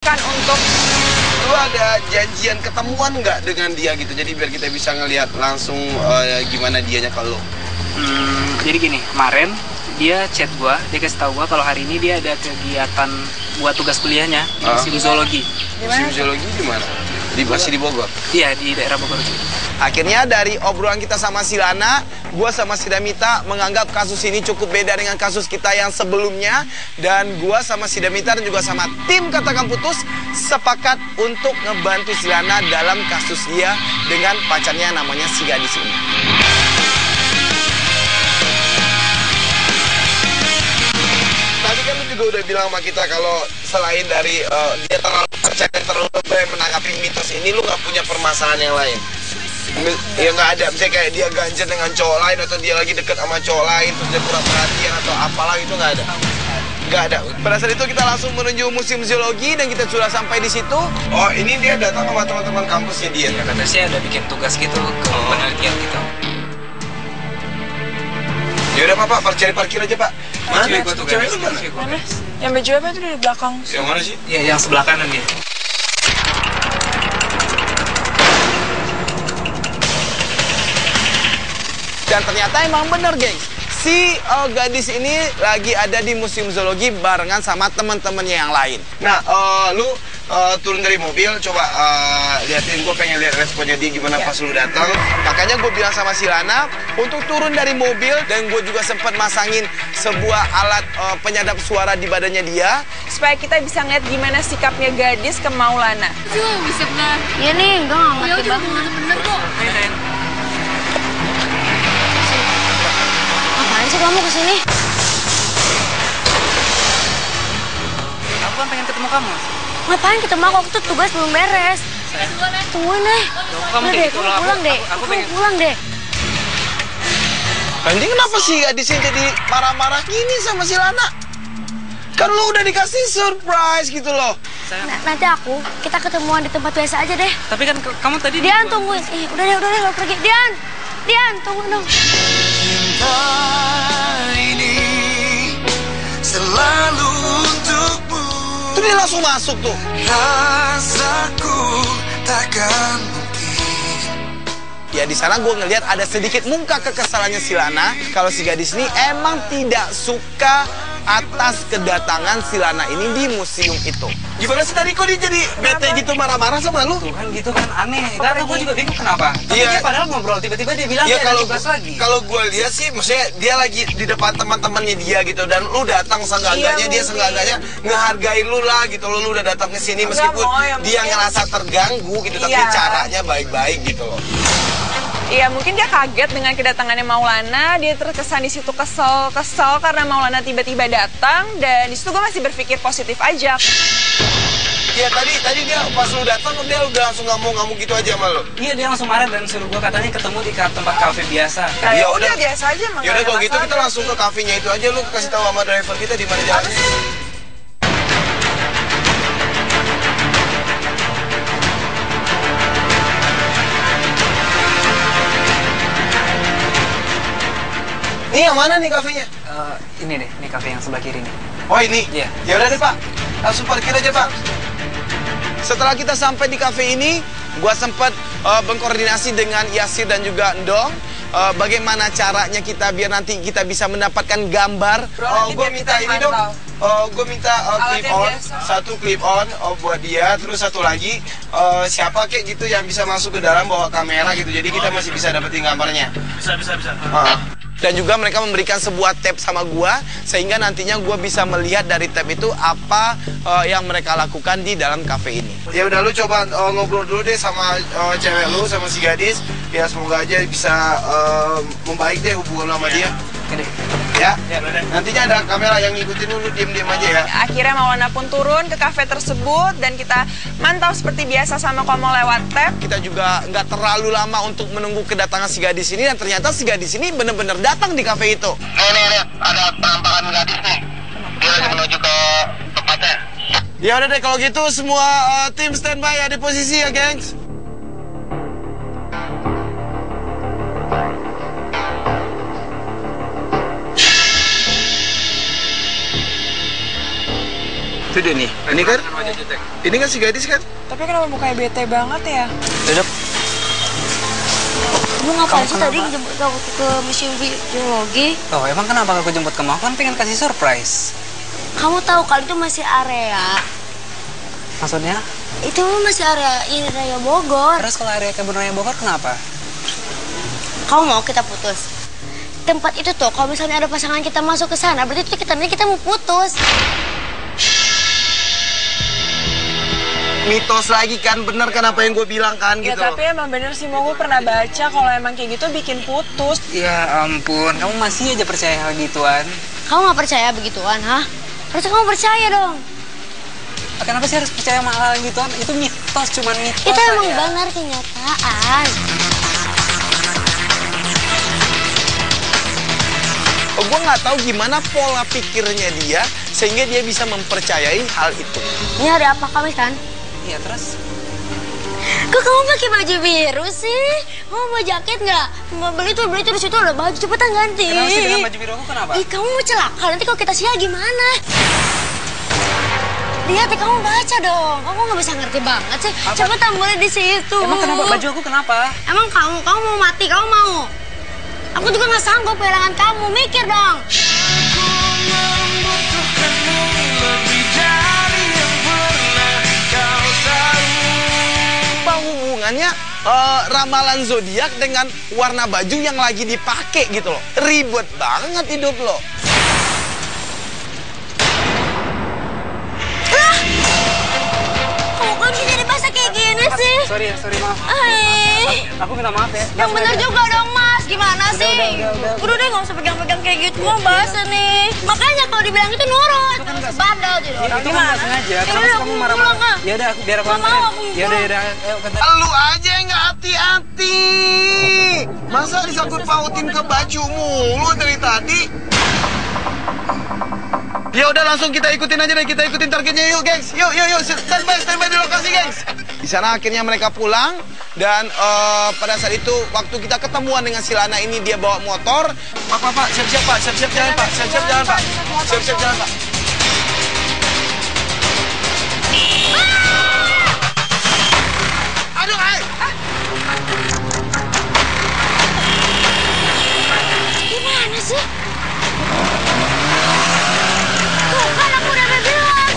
Kan untuk lu ada janjian ketemuan nggak dengan dia gitu, jadi biar kita bisa ngelihat langsung gimana dianya kalau Jadi gini, kemarin dia chat gua, dia kasih tahu gua kalau hari ini dia ada kegiatan buat tugas kuliahnya di Museum Zoologi. Museum Zoologi di mana? Masih di Bogor? Iya, di daerah Bogor. Akhirnya dari obrolan kita sama Silana, gue sama Sidamita menganggap kasus ini cukup beda dengan kasus kita yang sebelumnya. Dan gue sama Sidamita dan juga sama tim Katakan Putus sepakat untuk ngebantu Silana dalam kasus dia dengan pacarnya namanya si gadis ini. Tadi kan lu juga udah bilang sama kita kalau selain dari dia terlalu percaya, terlalu lebay menanggapi mitos ini, lu gak punya permasalahan yang lain. Ya nggak ada, misalnya kayak dia ganjil dengan cowok lain atau dia lagi deket sama cowok lain terus dia kurang perhatian atau apalah, itu nggak ada. Nggak ada. Pada saat itu kita langsung menuju Museum Zoologi dan kita sudah sampai di situ. Oh, ini dia datang sama teman-teman kampusnya dia. Ya, kata saya ada bikin tugas gitu ke penelitian gitu. Ya udah Pak, cari parkir aja Pak. Mana? Cewek lu mana? mana? Yang baju apa itu di belakang? Yang mana sih? Iya, yang sebelah kanan dia. Dan ternyata emang bener, gengs. Si gadis ini lagi ada di Museum Zoologi barengan sama teman-temannya yang lain. Nah, lu turun dari mobil, coba liatin, gue pengen lihat responnya dia gimana pas lu datang. Makanya gue bilang sama Silana untuk turun dari mobil dan gue juga sempat masangin sebuah alat penyadap suara di badannya dia Supaya kita bisa ngeliat gimana sikapnya gadis ke Maulana. Bisa benar. Iya nih, gue gak Ya ngerti udah banget. bener kok. Ngapain sih kamu kesini? Aku kan pengen ketemu kamu. Ngapain ketemu aku tuh tugas belum beres. Tungguin deh. Kamu Udah kayak deh, gitu kamu loh, pulang deh. aku Kamu pengen. pulang deh. Nanti kenapa sih gadisnya jadi marah-marah gini sama Silana? Kan lu udah dikasih surprise gitu loh. Nanti kita ketemuan di tempat biasa aja deh. Tapi kan kamu tadi Dian tungguin. Udah deh, lo pergi. Dian, tunggu dong. Cinta ini selalu untukmu. Tuh dia langsung masuk tuh. Rasaku takkan mungkin. Ya di sana gue ngelihat ada sedikit muka kekesalannya Silana kalau si gadis ini emang tidak suka atas kedatangan Silana ini di museum itu. Gimana sih tadi kok dia jadi bete gitu marah-marah sama lu? tuh kan gitu kan aneh. Gak tau, gue juga bingung kenapa. Tapi Iya. dia padahal ngobrol tiba-tiba dia bilang Iya, dia ada tugas lagi. kalau gue lihat sih, maksudnya dia lagi di depan teman-temannya dia gitu, dan lu datang seenggak-enggaknya dia seenggak-enggaknya ngehargain lu lah gitu. Lu udah datang ke sini meskipun dia ngerasa terganggu gitu, tapi Iya. caranya baik-baik gitu loh. Iya, mungkin dia kaget dengan kedatangannya Maulana. Dia terkesan di situ kesel karena Maulana tiba-tiba datang, dan di situ gue masih berpikir positif aja. Iya, tadi dia pas lu datang dia udah langsung ngomong gitu aja sama lu. Iya, dia langsung marah dan suruh gue katanya ketemu di tempat kafe biasa. Nah, Ya ya udah. udah biasa aja. Ya udah kalau gitu kita langsung ke kafenya itu aja, lu kasih tahu sama driver kita di mana jalannya. Ini yang mana nih kafenya? Ini deh, ini kafe yang sebelah kiri nih. Oh ini? Iya. Ya udah deh Pak, langsung parkir aja Pak. Setelah kita sampai di kafe ini, gua sempat berkoordinasi dengan Yasir dan juga Endong. Bagaimana caranya kita biar nanti kita bisa mendapatkan gambar. Nanti Gue biar minta kita ini dong. pantau. Gue minta Alat clip yang on, biasa. satu clip on buat dia, terus satu lagi siapa kek gitu yang bisa masuk ke dalam bawa kamera gitu. Jadi kita masih bisa dapetin gambarnya. Bisa. Dan juga mereka memberikan sebuah tab sama gua sehingga nantinya gua bisa melihat dari tab itu apa yang mereka lakukan di dalam kafe ini. Ya udah, lu coba ngobrol dulu deh sama cewek lu, sama si gadis. Ya semoga aja bisa membaik deh hubungan sama dia. Oke deh. Ya, nantinya ada kamera yang ngikutin lu diem-diem aja ya. Akhirnya Maulana pun turun ke kafe tersebut, dan kita mantau seperti biasa sama Komo lewat tab. Kita juga nggak terlalu lama untuk menunggu kedatangan si gadis ini, dan ternyata si gadis ini bener-bener datang di kafe itu. Nih, ada penampakan gadis nih. Dia lagi menuju ke tempatnya. Ya udah deh kalau gitu semua tim standby ya di posisi ya, gengs. Itu dia nih. Ini kan? Ini kan si gadis kan? Tapi kenapa mukanya bete banget ya? Duduk. Kamu ngapain sih tadi jemput aku ke museum biologi? Oh, emang kenapa aku jemput kamu? Aku kan pengen kasih surprise. Kamu tahu kalau itu masih area. Maksudnya? Itu masih area ini Raya Bogor. Terus kalau area kebun raya Bogor kenapa? Kamu mau kita putus? Tempat itu tuh, kalau misalnya ada pasangan kita masuk ke sana, berarti itu kita mau putus. Mitos lagi kan, bener kan apa yang gue bilang kan Ya gitu. tapi emang bener sih, mau gue pernah baca kalau emang kayak gitu bikin putus. Ya ampun, kamu masih aja percaya hal gituan. Kamu nggak percaya begituan, hah? Harusnya kamu percaya dong. Kenapa sih harus percaya sama hal gituan? Itu mitos, cuman mitos Itu emang aja. benar kenyataan. Gue nggak tahu gimana pola pikirnya dia sehingga dia bisa mempercayai hal itu. Ini hari apa, Kamis kan? Iya, terus? Kok kamu pakai baju biru sih? Kamu mau jaket nggak? Mau beli tuh di situ ada baju, cepetan ganti. Kenapa sih dengan baju biru aku kenapa? Ih, kamu mau celaka, nanti kalau kita sial gimana? Lihat, kamu baca dong. Kamu nggak bisa ngerti banget sih. Cepetan boleh di situ. Emang kenapa baju aku kenapa? Emang kamu mau mati, kamu mau? Aku juga nggak sanggup kehilangan kamu, mikir dong. Apa hubungannya ramalan zodiak dengan warna baju yang lagi dipakai gitu loh? Ribet banget hidup lo. Kamu kan bisa jadi basah kayak gini sih? Sorry maaf. Aku minta maaf ya. Yang bener juga dong, Mas. Gimana sih? Udah deh, nggak usah pegang-pegang kayak gitu. Mau basah nih. Makanya kalau dibilang itu nurut. Bandel jadi orang. Itu kan nggak sengaja. Kenapa sih kamu marah-marah? Ya udah, biar aku anterin. Ya udah, ayo kata. Lu aja yang nggak hati-hati. Masa disangkut pautin ke baju mulu dari tadi? Ya udah langsung kita ikutin aja deh, kita ikutin targetnya yuk, gengs. Yuk, standby di lokasi, gengs. Di sana akhirnya mereka pulang dan pada saat itu waktu kita ketemuan dengan si Lana ini dia bawa motor. Pak, siap-siap jalan, Pak. Siap-siap jalan, Pak. Aduh, Gimana sih? Tuh kan aku udah bilang.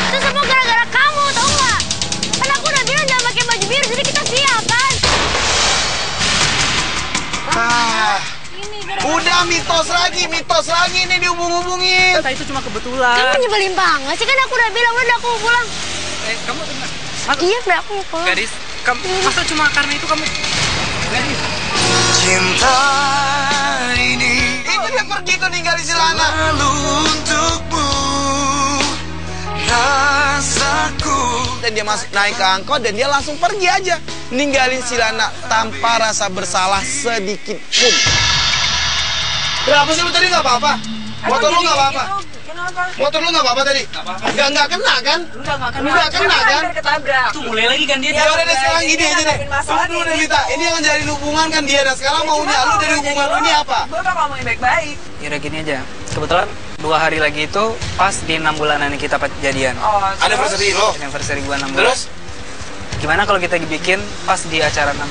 Itu semua gara-gara kamu, tau nggak? Kan aku udah bilang jangan pakai baju biru, jadi kita sial kan? Ini gara-gara udah mitos lagi nih dihubung-hubungin. Kata itu cuma kebetulan. kamu nyebelin banget sih, kan aku udah bilang udah aku mau pulang. Kamu Iya, udah aku mau pulang. gadis, kamu masa cuma karena itu kamu gadis? Cinta ini Itu dia pergi tuh ninggalin si Lana. lalu untukmu rasaku. Dan dia naik ke angkot dan dia langsung pergi aja, ninggalin si Lana tanpa rasa bersalah sedikit pun. Kenapa sih lu tadi nggak apa-apa? Motor lu nggak apa-apa? Kenapa? Motor lu nggak apa-apa tadi? Nggak kena kan? Nggak kena kan? Ketabrak. Tuh mulai lagi kan dia. Ya udah deh, sekarang gini aja deh. Lu udah minta, ini yang njalin hubungan kan dia, dan sekarang maunya lu dari hubungan lu ini apa? Gue bakal ngomongin baik-baik. Ya udah gini aja. Kebetulan 2 hari lagi itu pas di 6 bulanan kita jadian. Oh, Anniversary lo. Anniversary gua 6 bulan. Terus? Gimana kalau kita bikin pas di acara 6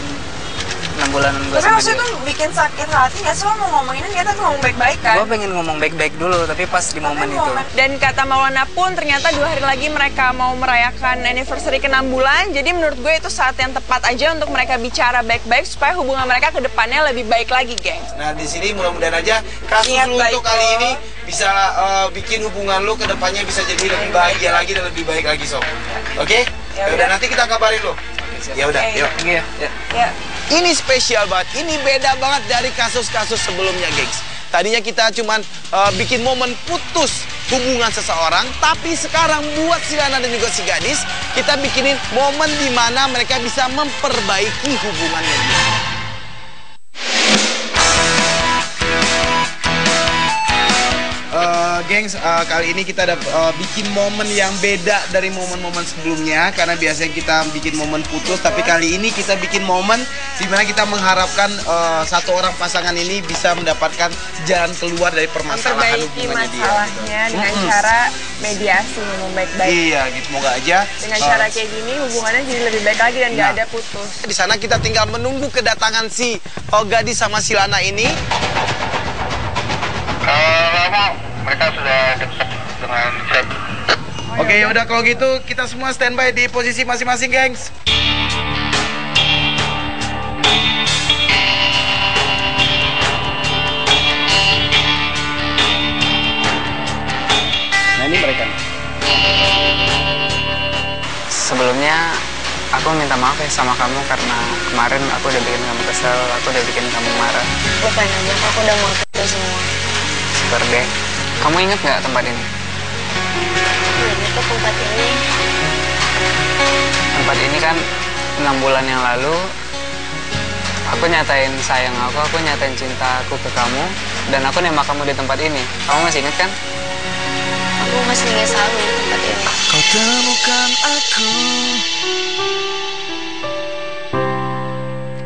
bulanan gua tapi sama maksudnya dia? tuh bikin sakit hati nggak sih lo mau ngomongin kita tuh ngomong baik-baik kan? Gua pengen ngomong baik-baik dulu, tapi pas di momen itu. Dan kata Maulana pun ternyata 2 hari lagi mereka mau merayakan anniversary ke 6 bulan. Jadi menurut gue itu saat yang tepat aja untuk mereka bicara baik-baik supaya hubungan mereka ke depannya lebih baik lagi, geng. Nah di sini mudah-mudahan aja kasus Niat lu baik untuk kali lo. ini bisa bikin hubungan lu ke depannya bisa jadi lebih bahagia lagi dan lebih baik lagi, Sob. Oke? Ya Ya udah. udah, nanti kita kabarin lu. Ya udah, Oke. yuk. Iya, ya. Ya. Ini spesial banget, ini beda banget dari kasus-kasus sebelumnya, gengs. Tadinya kita cuman bikin momen putus hubungan seseorang, tapi sekarang buat si Lana dan juga si gadis, kita bikinin momen di mana mereka bisa memperbaiki hubungannya. gengs, kali ini kita ada bikin momen yang beda dari momen-momen sebelumnya. Karena biasanya kita bikin momen putus, tapi kali ini kita bikin momen dimana kita mengharapkan satu orang pasangan ini bisa mendapatkan jalan keluar dari permasalahan memperbaiki hubungannya dia. masalahnya dengan cara mediasi, ngomong baik-baik. Iya, gitu. Semoga aja Dengan cara kayak gini hubungannya jadi lebih baik lagi dan nggak ada putus. di sana kita tinggal menunggu kedatangan si gadis sama si Lana ini. Mereka sudah dekat dengan Fred. Oke, yaudah kalau gitu kita semua standby di posisi masing-masing, gengs. Nah, ini mereka. Sebelumnya aku minta maaf ya sama kamu karena kemarin aku udah bikin kamu kesel, aku udah bikin kamu marah. Lupain aja, aku udah mau itu semua. Super deh. Kamu ingat nggak tempat ini? Itu tempat ini. Tempat ini kan 6 bulan yang lalu aku nyatain sayang aku nyatain cinta aku ke kamu dan aku nembak kamu di tempat ini. Kamu masih ingat kan? Aku masih ingat selalu di tempat ini. Kau temukan aku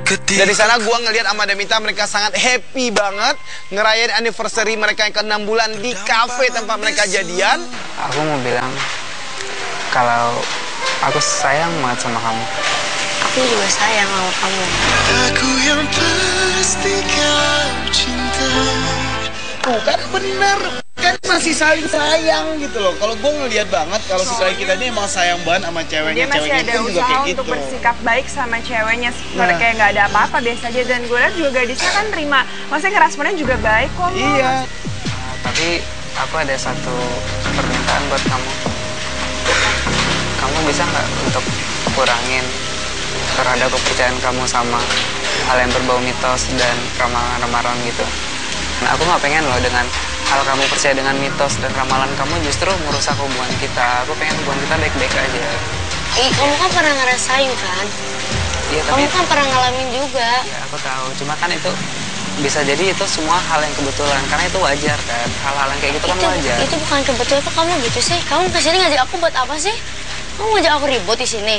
Dari sana gua ngelihat sama Demita mereka sangat happy banget ngerayain anniversary mereka yang ke-6 bulan di cafe tempat mereka jadian. Aku mau bilang kalau aku sayang banget sama kamu. Aku juga sayang sama kamu. Aku yang pasti kau cinta. Tuh kan bener, kan masih saling sayang gitu loh. Kalau gue ngeliat banget kalau si klien kita ini emang sayang banget sama ceweknya. Dia masih Ceweknya ada pun juga usaha kayak untuk gitu. bersikap baik sama ceweknya. Kayak nggak ada apa-apa biasa aja. Dan gue lihat juga gadisnya kan terima. Maksudnya ngeresponnya juga baik kok. Iya. Tapi aku ada satu permintaan buat kamu. Kamu bisa nggak untuk kurangin terhadap kepercayaan kamu sama hal yang berbau mitos dan ramalan-ramalan gitu. Nah, aku nggak pengen loh dengan hal kamu percaya dengan mitos dan ramalan kamu justru merusak hubungan kita. Aku pengen hubungan kita baik-baik aja. Kamu kan pernah ngerasain kan? Iya, tapi Kamu kan pernah ngalamin juga. ya aku tahu. Cuma kan itu bisa jadi itu semua hal yang kebetulan karena itu wajar kan. Hal-hal yang kayak gitu kan wajar. Itu bukan kebetulan kok kamu gitu sih. Kamu kesini ngajak aku buat apa sih? Kamu ngajak aku ribut di sini.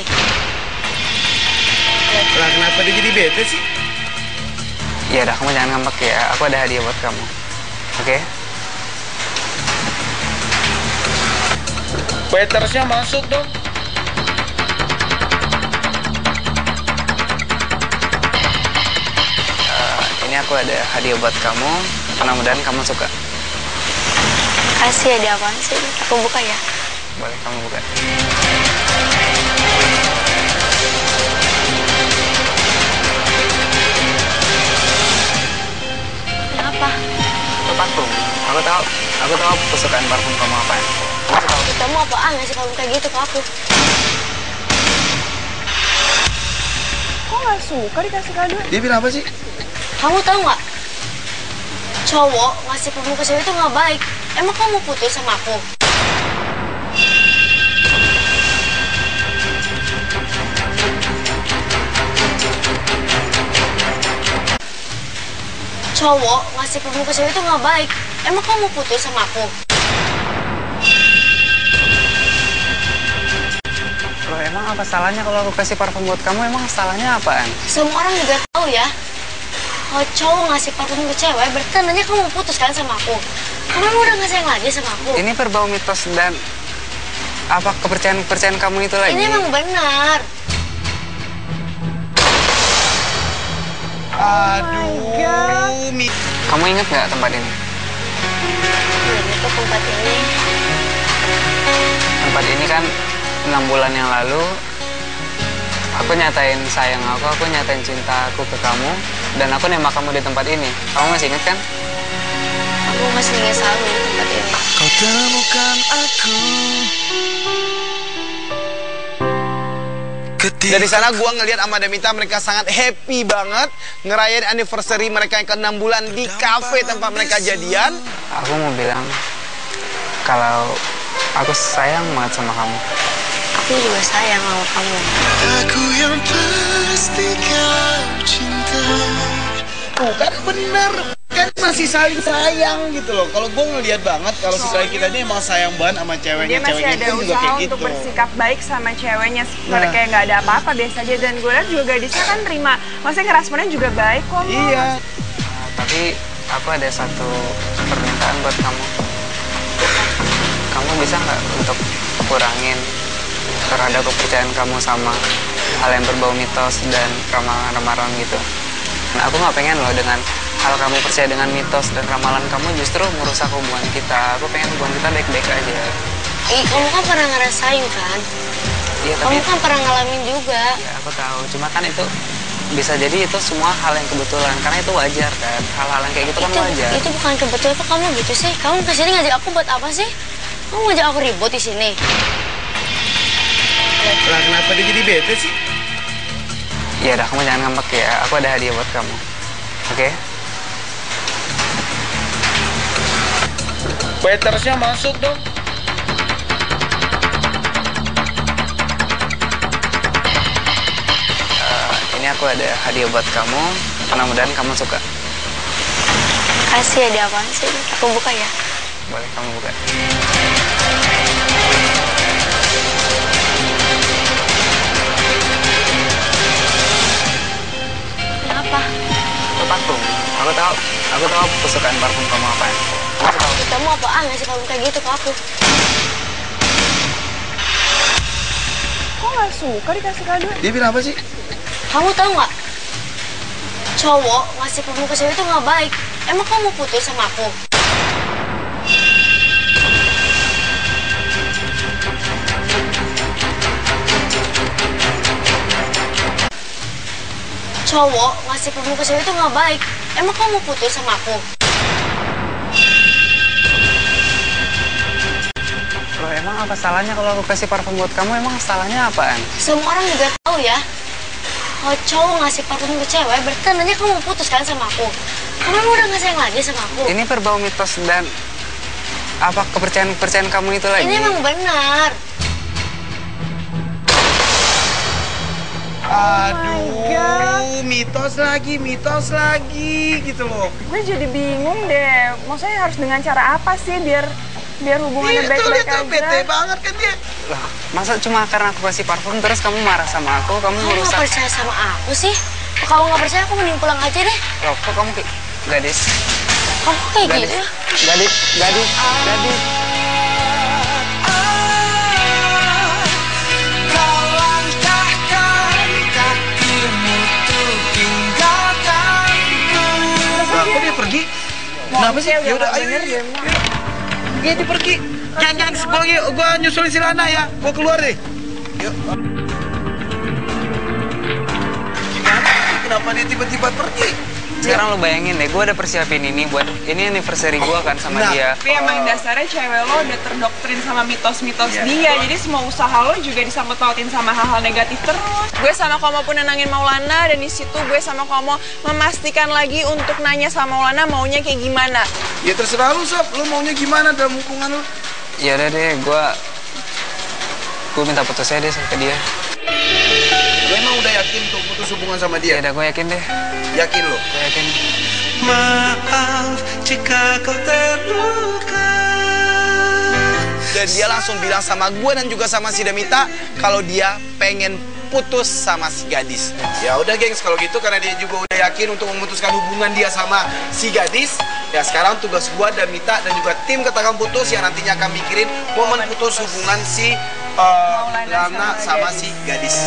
Lah kenapa dia jadi bete sih? Ya udah, kamu jangan ngambek ya. Aku ada hadiah buat kamu. Oke? Waitersnya masuk dong. Ini aku ada hadiah buat kamu. Mudah-mudahan kamu suka. Kasih ada apaan sih? Aku buka ya. Boleh kamu buka. Kenapa? Itu parfum. Aku tahu kesukaan parfum kamu apa. Kamu apaan ngasih kamu kayak gitu ke aku? Kok nggak suka dikasih kado? Dia bilang apa sih? Kamu tahu nggak? Cowok ngasih parfum ke cewek itu nggak baik. Emang kamu mau putus sama aku? Cowok ngasih parfum ke cewek itu nggak baik. Emang kamu mau putus sama aku? Loh, emang apa salahnya kalau aku kasih parfum buat kamu? Emang salahnya apaan? Semua orang juga tahu ya. Kalau cowok ngasih parfum ke cewek, berarti tandanya kamu mau putus kan sama aku. Kamu emang udah nggak sayang lagi sama aku. Ini berbau mitos dan apa kepercayaan kamu itu lagi? Ini emang benar. Aduh, Kamu ingat nggak tempat ini? Itu tempat ini. Tempat ini kan 6 bulan yang lalu aku nyatain sayang aku nyatain cinta aku ke kamu dan aku nembak kamu di tempat ini. Kamu masih ingat kan? Aku masih ingat selalu di tempat ini. Kau temukan aku Dari sana gua ngelihat sama Demita mereka sangat happy banget ngerayain anniversary mereka yang ke-6 bulan di cafe tempat mereka jadian. Aku mau bilang kalau aku sayang banget sama kamu. Aku juga sayang sama kamu. Aku yang pasti kau cinta. Tuh kan bener, kan masih saling sayang gitu loh. Kalau gue ngeliat banget kalau si klien kita ini emang sayang banget sama ceweknya. Dia masih Ceweknya ada pun juga usaha kayak untuk gitu. bersikap baik sama ceweknya. Seperti kayak nggak ada apa-apa biasa aja. Dan gue lihat juga gadisnya kan terima. Maksudnya ngeresponnya juga baik kok. Mo. Iya. Tapi aku ada satu permintaan buat kamu. Kamu bisa nggak untuk kurangin terhadap kepercayaan kamu sama hal yang berbau mitos dan ramalan-ramalan gitu. Nah, aku nggak pengen loh dengan hal kamu percaya dengan mitos dan ramalan kamu justru merusak hubungan kita. Aku pengen hubungan kita baik-baik aja. Kamu kan pernah ngerasain kan? Iya, tapi Kamu kan pernah ngalamin juga. ya aku tahu. Cuma kan itu bisa jadi itu semua hal yang kebetulan karena itu wajar kan. Hal-hal yang kayak gitu kan wajar. Itu bukan kebetulan kok kamu gitu sih. Kamu kesini ngajak aku buat apa sih? Kamu ngajak aku ribut di sini. Lah kenapa dia jadi bete sih? Ya udah, kamu jangan ngambek ya. Aku ada hadiah buat kamu. Oke? Waitersnya masuk dong. Ini aku ada hadiah buat kamu. Mudah-mudahan kamu suka. Kasih ada apaan sih? Aku buka ya. Boleh kamu buka. Kenapa? Itu parfum. Aku tahu kesukaan parfum kamu apa. Aku tahu. Kamu apaan ngasih kamu kayak gitu ke aku? Kok nggak suka dikasih kado? Dia bilang apa sih? Kamu tahu nggak? Cowok ngasih parfum ke cewek itu nggak baik. Emang kamu putus sama aku? Cowok ngasih parfum ke cewek itu nggak baik. Emang kamu putus sama aku? Loh, emang apa salahnya kalau aku kasih parfum buat kamu? Emang salahnya apaan? Semua orang juga tahu ya. Kalau cowok ngasih parfum ke cewek, berarti tandanya kamu putus kan sama aku. Kamu emang udah nggak sayang lagi sama aku. Ini berbau mitos dan apa kepercayaan kamu itu lagi? Ini emang benar. Aduh, mitos lagi gitu loh. Gue jadi bingung deh. Maksudnya harus dengan cara apa sih biar hubungannya baik-baik aja? Bete banget kan dia. Loh, masa cuma karena aku kasih parfum terus kamu marah sama aku? Kamu Kamu nggak merusak. percaya sama aku sih? Kalau kamu nggak percaya, aku mending pulang aja deh. Loh, kok kamu kayak gadis? Kamu kayak Gadis. gitu. Gadis. Nah, kok dia pergi? Kenapa sih? Ya udah, ayo. Dia pergi. Jangan, gua nyusulin si Lana ya. Gua keluar deh. Yuk. Gimana? Kenapa dia tiba-tiba pergi? Sekarang lo bayangin deh, gue udah persiapin ini buat ini anniversary gue kan sama Nah. dia. Tapi emang dasarnya cewek lo udah terdoktrin sama mitos-mitos dia. Jadi semua usaha lo juga disangkut pautin sama hal-hal negatif terus. Gue sama Komo pun nenangin Maulana. Dan di situ gue sama Komo memastikan lagi untuk nanya sama Maulana maunya kayak gimana. Ya terserah lu, Sob. Lu maunya gimana dalam hubungan lu? Ya udah deh, gue minta putusnya deh sama dia. Lu emang udah yakin untuk putus hubungan sama Ya dia? udah, gue yakin deh. Yakin lu? Gue yakin. Maaf jika kau terluka. Dan dia langsung bilang sama gue dan juga sama si Demita kalau dia pengen putus sama si gadis. Ya udah, gengs, kalau gitu karena dia juga udah yakin untuk memutuskan hubungan dia sama si gadis, ya sekarang tugas gua dan Mita dan juga tim Katakan Putus yang nantinya akan mikirin momen putus hubungan si Lana sama si gadis.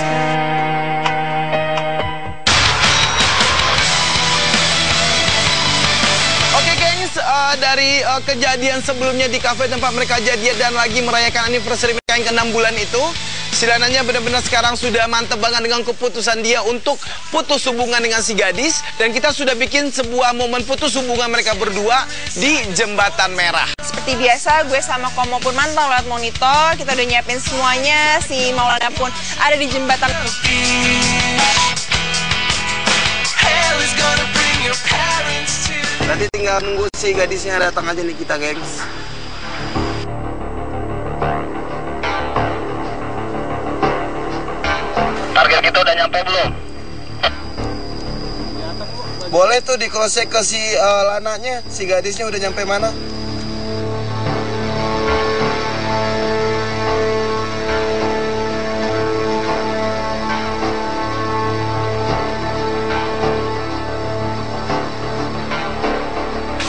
Oke gengs, dari kejadian sebelumnya di kafe tempat mereka jadian dan lagi merayakan anniversary mereka yang ke-6 bulan itu, si Lananya benar-benar sekarang sudah mantep banget dengan keputusan dia untuk putus hubungan dengan si gadis. Dan kita sudah bikin sebuah momen putus hubungan mereka berdua di Jembatan Merah. Seperti biasa, gue sama Komo pun mantau lewat monitor. Kita udah nyiapin semuanya. Si Maulana pun ada di jembatan. Nanti tinggal nunggu si gadisnya datang aja nih kita, gengs. Target kita udah nyampe belum? Boleh tuh di cross check ke si Lananya, si gadisnya udah nyampe mana?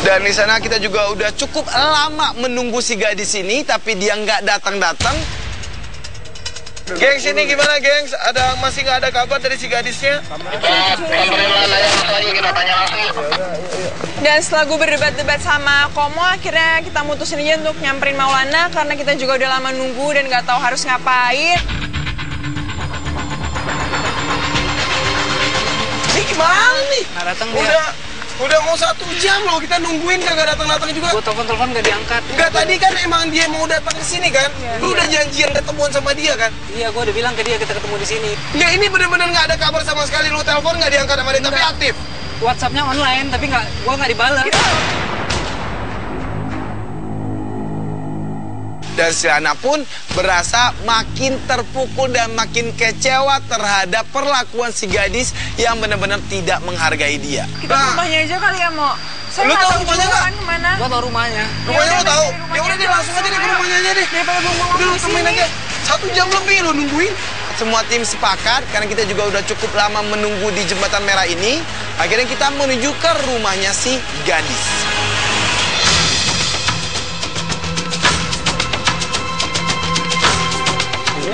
Dan di sana kita juga udah cukup lama menunggu si gadis ini, tapi dia nggak datang-datang. Gengs, ini gimana gengs? Masih nggak ada kabar dari si gadisnya? Dan setelah gue berdebat-debat sama Komo, akhirnya kita mutusin aja untuk nyamperin Maulana karena kita juga udah lama nunggu dan nggak tahu harus ngapain. Ini gimana nih? Nggak datang dia. Udah mau 1 jam loh kita nungguin, kagak datang-datang juga. Gue telepon nggak diangkat. Enggak, tadi kan emang dia mau datang ke sini kan? Lu udah janjian ketemuan sama dia kan? Iya, gue udah bilang ke dia kita ketemu di sini. Enggak, ini bener-bener nggak ada kabar sama sekali. Lu telepon nggak diangkat sama dia, tapi aktif. WhatsApp-nya online, tapi gue nggak dibalas. Dan si Lana pun berasa makin terpukul dan makin kecewa terhadap perlakuan si gadis yang benar-benar tidak menghargai dia. Kita ke rumahnya aja kali ya, Mo. Saya Lu nggak tahu tahu rumahnya juga nggak? kan kemana. Gue tau rumahnya. Rumahnya lu tahu? rumahnya Ya udah deh, langsung aja deh ke rumahnya aja deh. Daripada ngomong Udah lu di temuin sini. aja. 1 jam lebih lu nungguin. Semua tim sepakat karena kita juga udah cukup lama menunggu di jembatan merah ini. Akhirnya kita menuju ke rumahnya si gadis.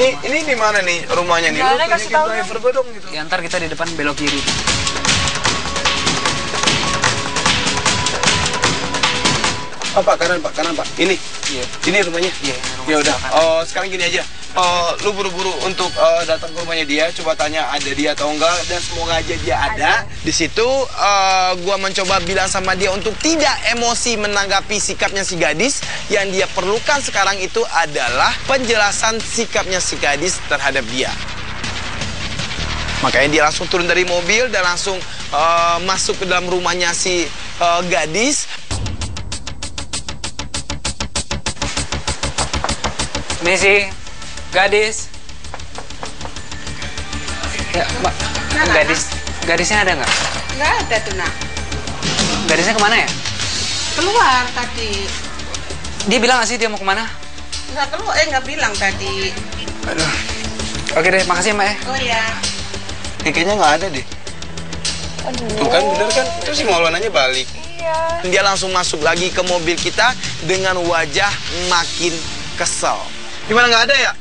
Ini di mana nih rumahnya nih? Nggak Lu ada, kasih tunjukin tahu driver gue dong gitu. Ya, ntar kita di depan belok kiri. Oh, Pak, kanan Pak. Ini. Iya. Ini rumahnya. Iya, rumah Ya udah. sebelah Sekarang gini aja. Lu buru-buru untuk datang ke rumahnya dia, coba tanya ada dia atau enggak, dan semoga aja dia ada. Di situ gua mencoba bilang sama dia untuk tidak emosi menanggapi sikapnya si gadis. Yang dia perlukan sekarang itu adalah penjelasan sikapnya si gadis terhadap dia. Makanya dia langsung turun dari mobil dan langsung masuk ke dalam rumahnya si gadis. Ini sih, gadis. Ya, Mbak. Gadisnya ada nggak? Nggak ada tuh, nak. Gadisnya kemana ya? Keluar tadi. Dia bilang nggak sih dia mau kemana? Nggak keluar, nggak bilang tadi. Aduh. Oke deh, makasih ya, Mbak ya. Oh ya. Kayaknya nggak ada deh. Tuh kan bener kan? Itu si Maulananya balik. Iya. Dia langsung masuk lagi ke mobil kita dengan wajah makin kesel. Gimana nggak ada ya?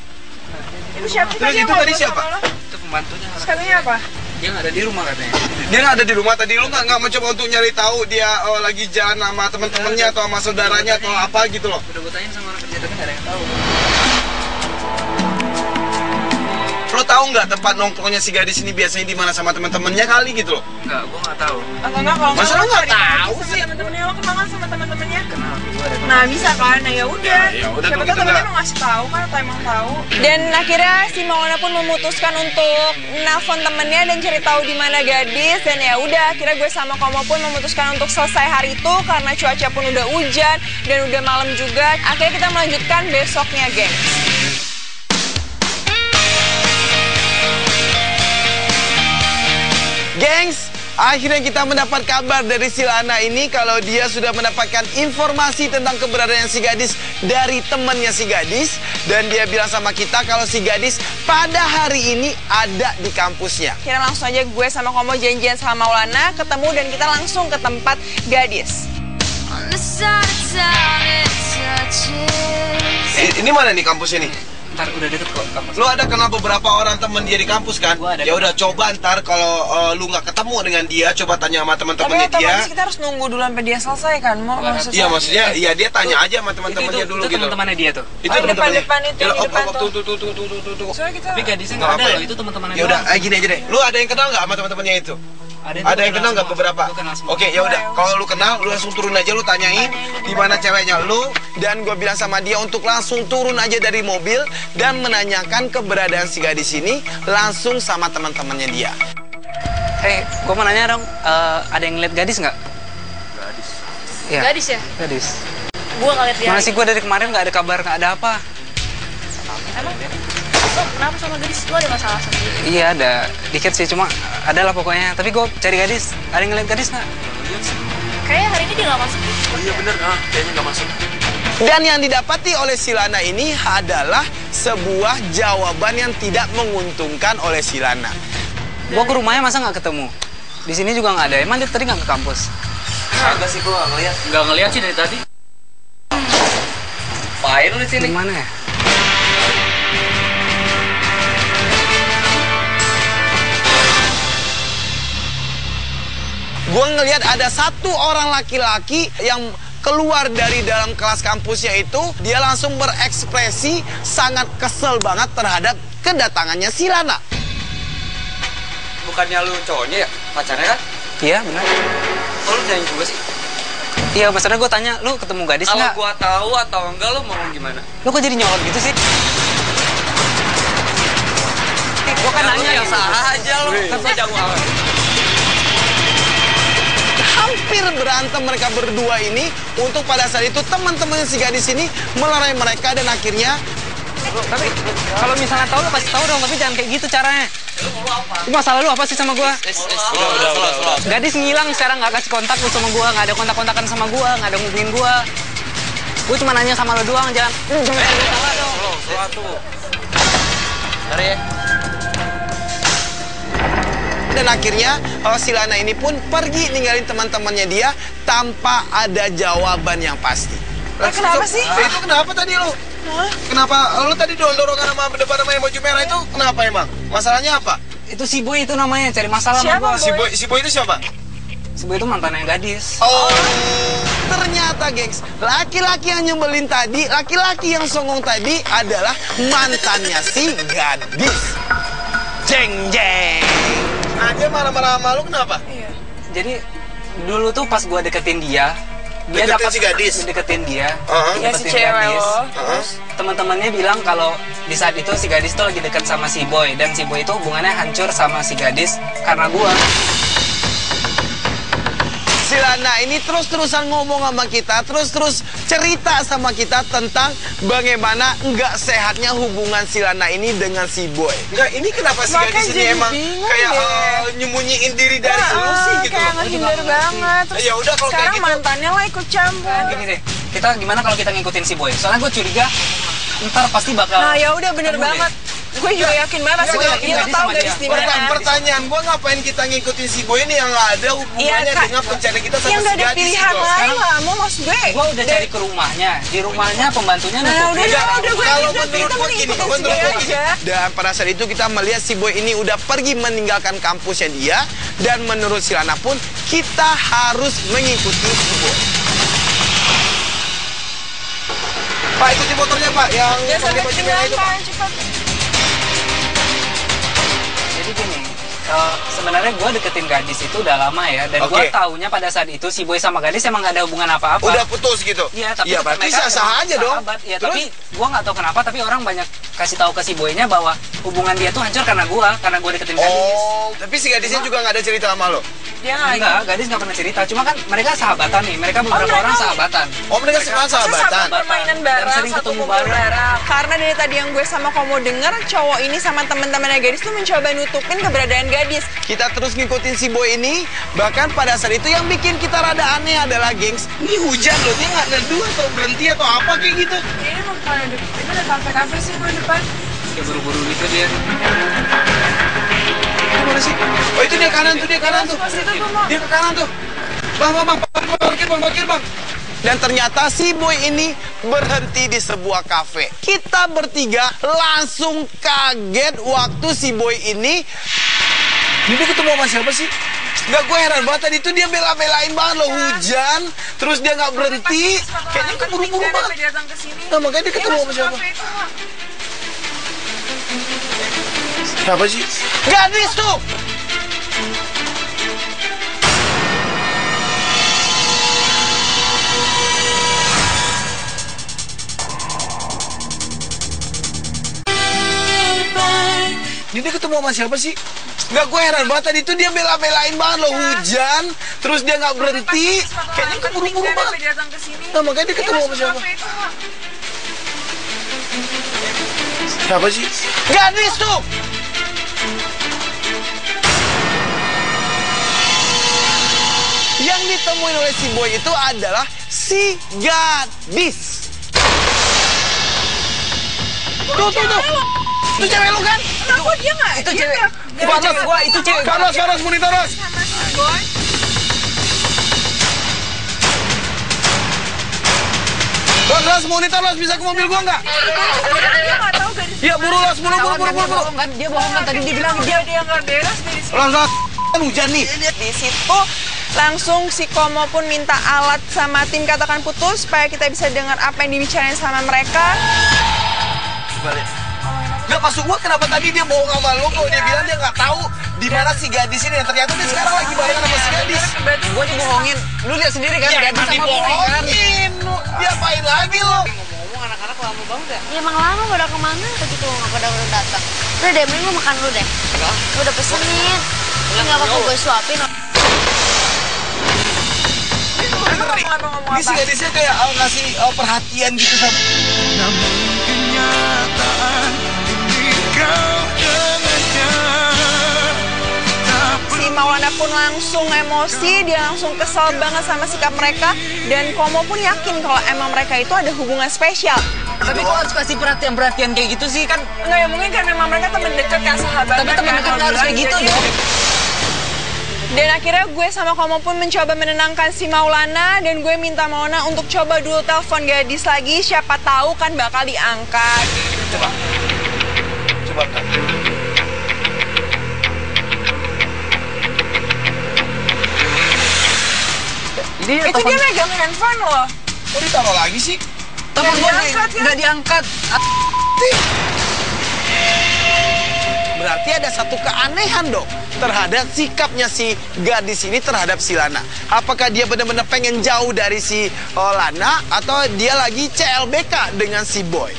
Itu siapa sih Terus tadi yang itu tadi ngobrol siapa? sama lo? Itu pembantunya. Terus katanya apa? Dia nggak ada di rumah katanya. Dia nggak ada di rumah tadi. Lu nggak mencoba untuk nyari tahu dia lagi jalan sama teman-temannya atau sama saudaranya atau apa gitu loh? Udah gue tanya sama orang kerja tapi nggak ada yang tahu. Lo tahu nggak tempat nongkrongnya si gadis ini biasanya di mana sama teman-temannya kali gitu loh? Enggak, gue nggak tahu. Atau enggak kalau Masa lo nggak tahu sama sih? temen-temennya lo kenal sama temen-temennya? Kenal, gue ada. Nah bisa kan, nah ya udah. Ya udah Siapa kalau tahu gitu temennya nggak. mau ngasih tahu kan atau emang tahu. Dan akhirnya si Maulana pun memutuskan untuk nelfon temennya dan cari tahu di mana gadis. Dan ya udah, akhirnya gue sama Komo pun memutuskan untuk selesai hari itu karena cuaca pun udah hujan dan udah malam juga. Akhirnya kita melanjutkan besoknya, geng. Gengs, akhirnya kita mendapat kabar dari si Lana ini kalau dia sudah mendapatkan informasi tentang keberadaan si gadis dari temannya si gadis. Dan dia bilang sama kita kalau si gadis pada hari ini ada di kampusnya. Akhirnya langsung aja gue sama Komo janjian sama Maulana, ketemu dan kita langsung ke tempat gadis. Ini mana nih kampus ini? Ntar udah deket kok kampus. Lu ada kenal beberapa orang temen dia di kampus kan? Gua ada. Ya udah coba ntar kalau lu nggak ketemu dengan dia, coba tanya sama Tapi teman-temannya dia. otomatis kita harus nunggu dulu sampai dia selesai kan, Mo? Iya maksudnya, iya dia tanya aja sama teman-temannya dulu Itu gitu. teman-temannya dia tuh. Itu Oh, teman-temannya. depan itu, Ya, di depan tuh. tuh. Soalnya kita... Tapi gadisnya Nggak nggak ada apa-apa loh, ya? itu teman-temannya Ya udah, doang. gini aja deh. Lu ada yang kenal nggak sama teman-temannya itu? Ada yang kenal nggak semua. beberapa? Gua kenal semua. Oke, ya udah. Kalau lu kenal, lu langsung turun aja, lu tanyain di mana ceweknya lu. Dan gue bilang sama dia untuk langsung turun aja dari mobil dan menanyakan keberadaan si gadis ini langsung sama teman-temannya dia. Gue mau nanya dong, ada yang lihat gadis nggak? Gadis. Ya. Gadis ya? Gadis. Gua ngeliat dia. Mana sih gue dari kemarin nggak ada kabar, nggak ada apa. Lo kenapa sama gadis? Lo ada masalah sama dia? Iya ada, dikit sih cuma ada lah pokoknya. Tapi gue cari gadis, ada yang ngeliat gadis nggak? Kayaknya hari ini dia nggak masuk. Iya bener, kayaknya nggak masuk. Dan yang didapati oleh si Lana ini adalah sebuah jawaban yang tidak menguntungkan oleh si Lana. Gue ke rumahnya masa nggak ketemu? Di sini juga nggak ada. Emang dia tadi nggak ke kampus? Agak sih gue nggak ngeliat. Nggak ngeliat sih dari tadi. Ngapain lu di sini? Di mana ya? Gue ngelihat ada satu orang laki-laki yang keluar dari dalam kelas kampusnya itu, dia langsung berekspresi sangat kesel banget terhadap kedatangannya si Lana. Bukannya lu cowoknya ya? Pacarnya kan? Iya benar. Oh, lu jangan juga sih. Iya maksudnya gue tanya, lu ketemu gadis Kalau nggak? gua tahu atau enggak lu mau gimana? Lu kok jadi nyolot gitu sih? Gue kan nanya yang salah aja lu. Kan gua jago amat. Hampir berantem mereka berdua ini untuk pada saat itu teman-teman si gadis ini melerai mereka dan akhirnya tapi kalau misalnya tahu lu kasih tahu dong, tapi jangan kayak gitu caranya. Masalah lu apa sih sama gua? Udah. Gadis ngilang sekarang, nggak kasih kontak lu sama gua, nggak ada kontak-kontakan sama gua, nggak ada ngubungin gua. Gua cuma nanya sama lu doang, jangan. Salah dong. Mari ya. dan akhirnya si Lana ini pun pergi ninggalin teman-temannya dia tanpa ada jawaban yang pasti. Kenapa sih? Itu kenapa tadi lu? Kenapa lu tadi dorong-dorongan sama depan sama yang baju merah itu? Kenapa emang? Masalahnya apa? Itu si Boy itu namanya, cari masalah Siapa, sama gua. Boy? Si Boy itu siapa? Si Boy itu mantan yang gadis. Oh, ternyata gengs, laki-laki yang nyebelin tadi, laki-laki yang songong tadi adalah mantannya si gadis. Jeng jeng. Nah, dia marah-marah sama lu kenapa? Iya. Jadi dulu tuh pas gua deketin dia Deketin dapat si gadis? deketin dia. Iya, si cewek lo. Teman-temannya bilang kalau di saat itu si gadis tuh lagi deket sama si Boy, dan si Boy itu hubungannya hancur sama si gadis karena gua. Si Lana ini terus-terusan ngomong sama kita, terus-terus cerita sama kita tentang bagaimana nggak sehatnya hubungan si Lana ini dengan si Boy. Enggak, ini kenapa si Makanya gadis ini jadi emang bingung kayak deh. nyembunyiin diri dari lu sih gitu Kayak loh. ngehindar banget. Terus Ya udah, kalau kayak sekarang gitu. mantannya lah ikut campur. Gini deh, kita gimana kalau kita ngikutin si Boy? Soalnya gue curiga ntar pasti bakal. Nah ya udah bener ketemu deh. banget. Gue juga yakin banget Gue sih. yakin Dia gadis tahu sama gadis dia. di mana. Pertanyaan gue, ngapain kita ngikutin si Boy ini yang nggak ada hubungannya Kak. dengan pencarian kita sama Yang si gak ada gadis pilihan gitu. lain lah. Mau maksud gue. Gue udah cari ke rumahnya, di rumahnya pembantunya Nah nutupin. udah gue Kalau kita menurut gue gini, mengikutin menurut si gue Boy gini. aja. Dan pada saat itu kita melihat si Boy ini udah pergi meninggalkan kampusnya dia. Dan menurut si Lana pun, kita harus mengikuti si Boy. Pak, ikuti motornya Pak, yang Ya sampai pakai baju merah itu Pak. ketinggalan cepat. Jadi gini, sebenarnya gue deketin gadis itu udah lama ya, dan gue Oke. taunya pada saat itu si Boy sama gadis emang gak ada hubungan apa-apa. Udah putus gitu? Iya, tapi ya, tetap berarti mereka sah-sah emang aja dong. sahabat. Ya, Terus? tapi gue nggak tahu kenapa, tapi orang banyak kasih tahu ke si Boynya bahwa hubungan dia tuh hancur karena gue deketin gadis. Oh, tapi si gadisnya juga nggak ada cerita sama lo? Dia nggak lagi. Enggak, gadis nggak pernah cerita. Cuma kan mereka sahabatan nih, mereka beberapa mereka- orang sahabatan. Oh, mereka sekarang sahabatan? Permainan Dan bareng, sering satu ketemu kumpul bareng. bareng. Karena dari tadi yang gue sama Komo denger, cowok ini sama temen-temennya gadis tuh mencoba nutupin keberadaan gadis. Kita terus ngikutin si Boy ini. Bahkan pada saat itu yang bikin kita rada aneh adalah gengs, ini hujan loh, dia nggak neduh atau berhenti atau apa kayak gitu. Ini bukan ada, itu ada kafe-kafe sih gue depan. Kayak buru-buru gitu dia. Ini mana sih? Oh, itu dia kanan tuh, dia kanan tuh. Dia ke kanan tuh. Bang, parkir bang. Dan ternyata si Boy ini berhenti di sebuah kafe. Kita bertiga langsung kaget waktu si Boy ini. Dia ketemu sama siapa sih? Nggak, gue heran banget tadi itu dia bela-belain banget loh, hujan. Terus dia nggak berhenti. Kayaknya keburu-buru banget. Datang ke sini. Nah, makanya dia ketemu sama siapa? Siapa sih? Gadis tuh! Dia ketemu sama siapa sih? Nggak, gue heran banget tadi itu dia bela-belain banget loh, hujan. Terus dia nggak berhenti. Kayaknya keburu-buru banget. Datang ke sini. Nah, makanya dia ketemu sama siapa? Siapa sih? Gadis tuh! Yang ditemuin oleh si boy itu adalah si gadis. Tuh. Itu cewek lu kan? Kenapa dia nggak? Itu cewek. Itu cewek gua, itu cewek gua. Carlos, monitoros. Sama si boy. Los, monitor Los, bisa ke mobil gua nggak? Dia nggak tahu gadis. Iya, buru Los, buru. Dia bohong kan tadi dia bilang dia nggak beres di sini. Los, kan hujan nih. Di situ langsung si Komo pun minta alat sama tim Katakan Putus supaya kita bisa dengar apa yang dibicarain sama mereka. Balik. Nggak, maksud gua kenapa tadi dia bohong sama lo kok dia bilang dia nggak tahu di mana si gadis ini. Ternyata dia sekarang lagi barengan sama si gadis. Gua dibohongin. Lu lihat sendiri kan Ya gadis emang sama boy kan. dibohongin. Dia apain lagi lo? Ngomong anak-anak lama banget ya. Ya emang lama pada kemana begitu nggak pada udah datang. Udah deh, mending lu makan dulu deh. Gue udah pesenin. Nggak apa-apa gue suapin. Ini si gadisnya kayak ngasih perhatian gitu sama. Namun kenyataan ini kau dengannya. Si Maulana pun langsung emosi, dia langsung kesel banget sama sikap mereka. Dan Komo pun yakin kalau emang mereka itu ada hubungan spesial. Tapi kok harus kasih perhatian kayak gitu sih kan? Enggak ya, mungkin kan memang mereka temen deket kan, sahabat. Tapi temen dekat nggak harus kayak gitu dong. Dan akhirnya gue sama Komo pun mencoba menenangkan si Maulana. Dan gue minta Maulana untuk coba dulu telepon gadis lagi. Siapa tahu kan bakal diangkat. Coba kan. Itu dia megang handphone loh. Kok ditaruh lagi sih? Temen gue diangkat, nggak diangkat. Berarti ada satu keanehan dong terhadap sikapnya si gadis ini terhadap si Lana. Apakah dia benar-benar pengen jauh dari si Lana atau dia lagi CLBK dengan si boy?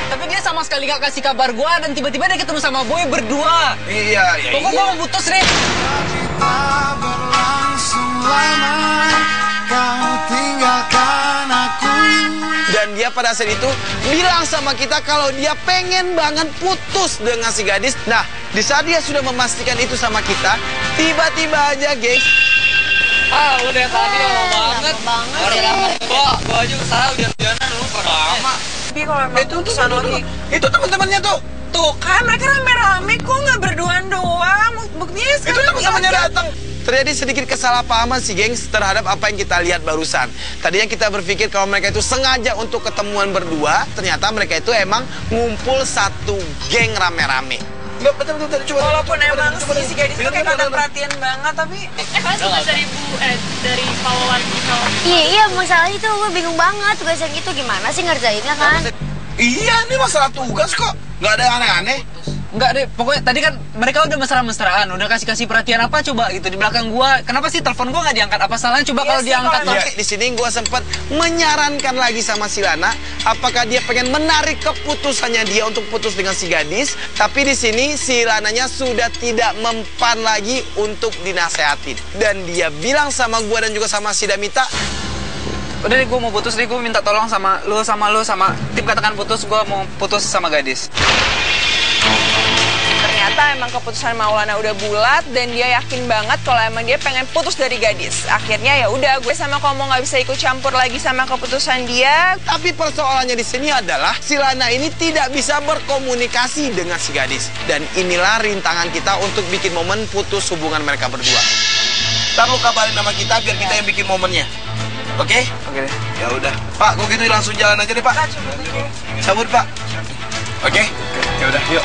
Tapi dia sama sekali gak kasih kabar gua dan tiba-tiba dia ketemu sama boy berdua. Iya. Pokoknya gua mau putus nih. Dan dia pada saat itu bilang sama kita kalau dia pengen banget putus dengan si gadis. Nah, di saat dia sudah memastikan itu sama kita, tiba-tiba aja, guys. Ah, udah tadi lama banget. Banget. Gua aja kesana hujan-hujanan lu pada lama. Tapi kalau emang putusan lo kayak Itu teman-temannya tuh. tuh kan mereka rame-rame kok nggak berduaan doang. Buktinya Itu sekarang teman-temannya datang. Terjadi sedikit kesalahpahaman sih, gengs, terhadap apa yang kita lihat barusan. Tadinya kita berpikir kalau mereka itu sengaja untuk ketemuan berdua, ternyata mereka itu emang ngumpul satu geng rame-rame. Enggak, betul, coba. Walaupun emang si gadis itu kayak kata perhatian banget, tapi Kalian tugas dari followan gitu. Iya, masalah itu gue bingung banget. Tugas yang itu gimana sih ngerjainnya kan? Iya, ini masalah tugas kok. Nggak ada yang aneh-aneh. Enggak deh, pokoknya tadi kan mereka udah mesra-mesraan, udah kasih perhatian apa coba gitu di belakang gua. Kenapa sih telepon gua nggak diangkat? Apa salahnya coba kalau diangkat? Ya, di sini gua sempat menyarankan lagi sama si Lana, apakah dia pengen menarik keputusannya dia untuk putus dengan si gadis, tapi di sini si Lananya sudah tidak mempan lagi untuk dinasehatin. Dan dia bilang sama gua dan juga sama si Damita, Udah deh, gua mau putus deh, gua minta tolong sama lu sama tim Katakan Putus, gua mau putus sama gadis. ternyata emang keputusan Maulana udah bulat dan dia yakin banget kalau emang dia pengen putus dari gadis. Akhirnya ya udah, gue sama Komo nggak bisa ikut campur lagi sama keputusan dia. Tapi persoalannya di sini adalah si Lana ini tidak bisa berkomunikasi dengan si gadis. Dan inilah rintangan kita untuk bikin momen putus hubungan mereka berdua. Ntar lu kabarin sama kita biar kita yang bikin momennya. Oke? Oke deh. Ya udah. Pak, kok gitu langsung jalan aja deh, Pak. Cabut, Pak. Oke? Ya udah, yuk.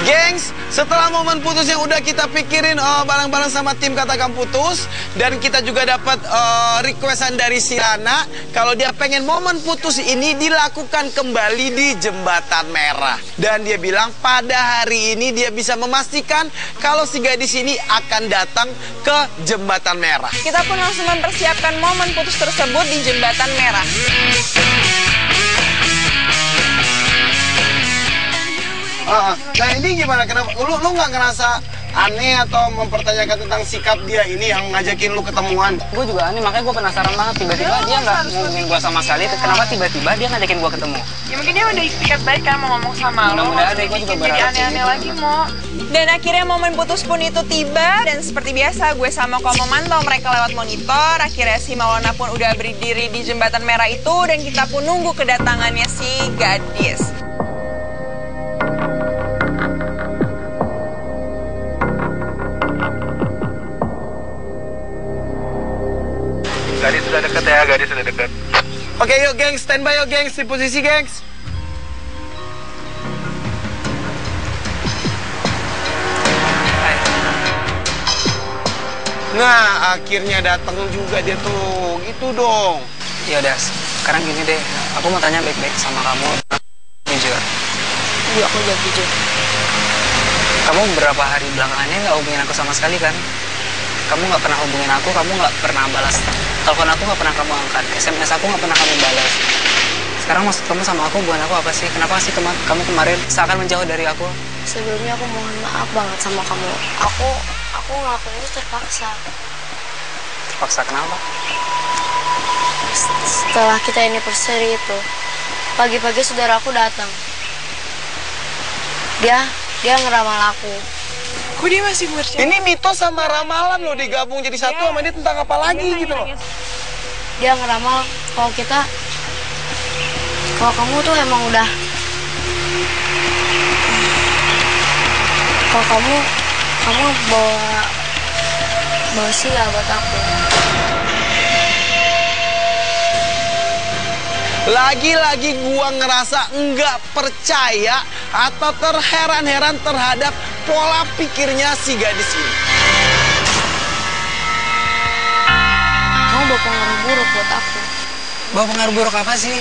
Gengs, setelah momen putus yang udah kita pikirin bareng-bareng sama tim Katakan Putus, dan kita juga dapat requestan dari si Lana kalau dia pengen momen putus ini dilakukan kembali di Jembatan Merah. Dan dia bilang pada hari ini dia bisa memastikan kalau si gadis ini akan datang ke Jembatan Merah. Kita pun langsung mempersiapkan momen putus tersebut di Jembatan Merah. Nah ini gimana? Kenapa? Lu nggak ngerasa aneh atau mempertanyakan tentang sikap dia ini yang ngajakin lu ketemuan? Gue juga aneh, makanya gue penasaran banget. Tiba-tiba dia nggak ngomongin gue sama sekali. Kenapa tiba-tiba dia ngajakin gue ketemu? Ya mungkin dia udah istikat baik kan mau ngomong sama lo. Mudah-mudahan deh, gue juga Jadi berharap aneh-aneh gitu. lagi mau. Dan akhirnya momen putus pun itu tiba. Dan seperti biasa gue sama Komo mantau mereka lewat monitor. Akhirnya si Maulana pun udah berdiri di jembatan merah itu. Dan kita pun nunggu kedatangannya si gadis. Gadis sudah deket ya, gadis sudah deket. Oke, yuk gengs, standby yuk gengs, di posisi gengs. Nah, akhirnya datang juga dia tuh. Gitu dong. Ya udah, sekarang gini deh. Aku mau tanya baik-baik sama kamu. Jujur. Iya, aku jawab jujur. Kamu beberapa hari belakangannya nggak hubungin aku sama sekali kan? Kamu nggak pernah hubungin aku, kamu nggak pernah balas telepon aku, nggak pernah kamu angkat, SMS aku nggak pernah kamu balas. Sekarang maksud kamu sama aku, bukan aku apa sih? Kenapa sih kamu kemarin seakan menjauh dari aku? Sebelumnya aku mohon maaf banget sama kamu. Aku ngelakuin itu terpaksa. Terpaksa kenapa? Setelah kita anniversary itu, pagi-pagi saudara aku datang. Dia ngeramal aku. Kok dia masih bercanda? Ini mitos sama ramalan loh digabung jadi satu sama dia tentang apa lagi gitu loh. Dia ngeramal kalau kamu tuh emang udah, kalau kamu bawa sila buat aku. Lagi-lagi gua ngerasa enggak percaya atau terheran-heran terhadap pola pikirnya si gadis ini. Kamu bawa pengaruh buruk buat aku. Bawa pengaruh buruk apa sih?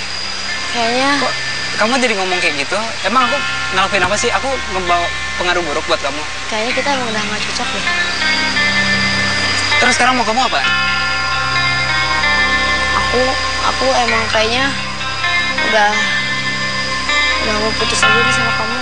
Kayaknya Kok kamu jadi ngomong kayak gitu? Emang aku ngelakuin apa sih? Aku ngebawa pengaruh buruk buat kamu? kayaknya kita emang udah nggak cocok deh. Terus sekarang mau kamu apa? Aku emang kayaknya udah mau putus aja nih sama kamu.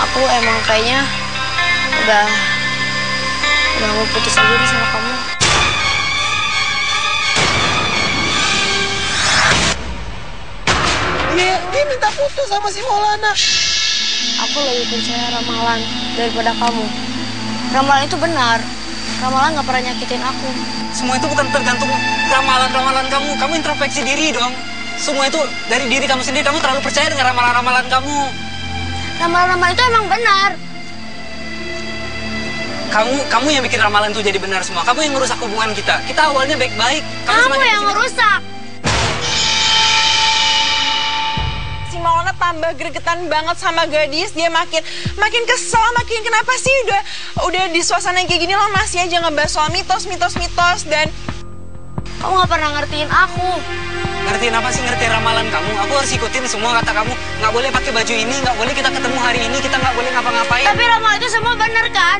Aku emang kayaknya udah mau putus aja nih sama kamu. Dia minta putus sama si Maulana. Aku lebih percaya ramalan daripada kamu. Ramalan itu benar. Ramalan nggak pernah nyakitin aku. Semua itu bukan tergantung ramalan-ramalan kamu. Kamu introspeksi diri dong. Semua itu dari diri kamu sendiri. Kamu terlalu percaya dengan ramalan-ramalan kamu. Ramalan-ramalan itu emang benar. Kamu yang bikin ramalan itu jadi benar semua. Kamu yang ngerusak hubungan kita. Kita awalnya baik-baik. Kamu yang ngerusak. Si Maulana tambah gregetan banget sama gadis. Dia makin kesel, makin kenapa sih udah di suasana kayak gini lo masih aja ngebahas soal mitos dan Kamu nggak pernah ngertiin aku. Ngertiin apa sih? Ngertiin ramalan kamu. Aku harus ikutin semua kata kamu. Nggak boleh pakai baju ini, nggak boleh kita ketemu hari ini, kita nggak boleh ngapa-ngapain. Tapi ramalan itu semua benar kan?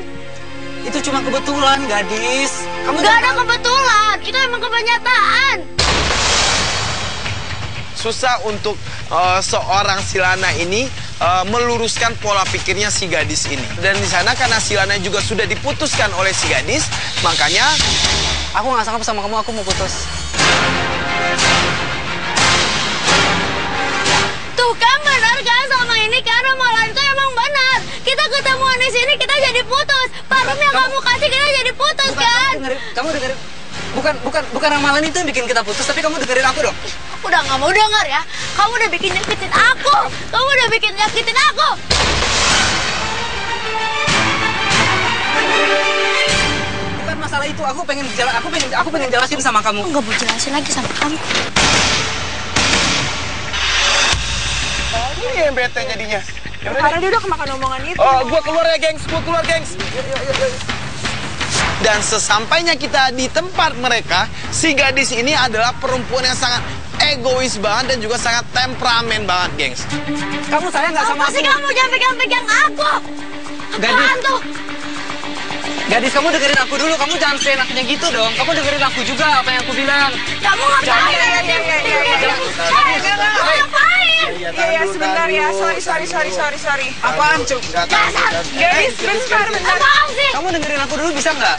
Itu cuma kebetulan, gadis. Kamu Gak ada kebetulan, itu emang kebanyataan. Susah untuk seorang Silana ini meluruskan pola pikirnya si gadis ini. Dan di sana karena Silana juga sudah diputuskan oleh si gadis, makanya aku nggak sanggup sama kamu, aku mau putus. Tuh kan benar kan sama ini kan ramalan itu emang benar. Kita ketemuan di sini kita jadi putus. Parfum yang kamu kasih kita jadi putus kan? Kamu dengerin. Bukan ramalan itu yang bikin kita putus, tapi kamu dengerin aku dong. Aku udah nggak mau denger ya. Kamu udah bikin nyakitin aku. Kamu udah bikin nyakitin aku. Bukan masalah itu. Aku pengen jelasin sama kamu. Aku nggak mau jelasin lagi sama kamu. ini yang bete jadinya. karena dia udah kemakan omongan itu. Oh, gua keluar ya, gengs. Gua keluar, gengs. Dan sesampainya kita di tempat mereka, si gadis ini adalah perempuan yang sangat egois banget dan juga sangat temperamen banget, gengs. Kamu sayang nggak sama Apa sih aku? kamu jangan pegang-pegang aku? Apaan Gadis. tuh? Gadis, kamu dengerin aku dulu. Kamu jangan seenaknya gitu dong. Kamu dengerin aku juga apa yang aku bilang. Kamu ngapain? Iya, sebentar ya. Sorry. Apaan, Cuk? Gadis, bentar. Apaan sih? Kamu dengerin aku dulu bisa nggak?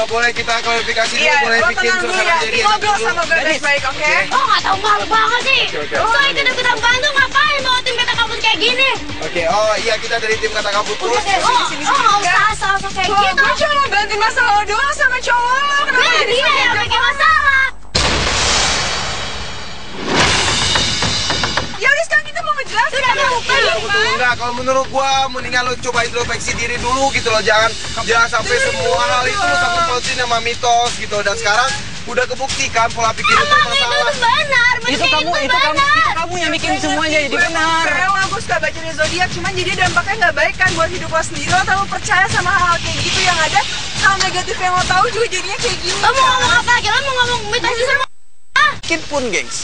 Boleh kita klarifikasi dulu, Iya, boleh lo bikin tenang dulu suasana ya. kejadian Ngobrol dulu. sama gue baik-baik, oke? Oh, nggak tahu malu banget sih. So, ikut-ikutan bantu ngapain bawa tim kata kabut kayak gini? Oke, oh iya kita dari tim Kata Kabut Udah Putus. deh, nggak usah asal-asal kayak Gue gitu. cuma bantuin masalah lo doang sama cowok lo. Kenapa Nah, jadi dia yang bikin masalah. Ya udah sekarang kita mau ngejelasin. Udah, kamu Betul enggak? Kalau menurut gua mendingan lo coba introspeksi diri dulu gitu loh. Jangan sampai semua hal itu lo sangkut pautin sama mitos gitu. Dan sekarang udah kebuktikan pola pikir itu Emang itu masalah. tuh benar, Itu kamu yang bikin semuanya jadi benar. Karena gue suka baca di zodiak, cuman jadi dampaknya nggak baik kan buat hidup lo sendiri. Lo terlalu percaya sama hal-hal kayak gitu yang ada hal negatif yang lo tahu juga jadinya kayak gini. Lo mau ngomong apa lagi? Lo mau ngomong mitos semua? Mungkin pun, gengs.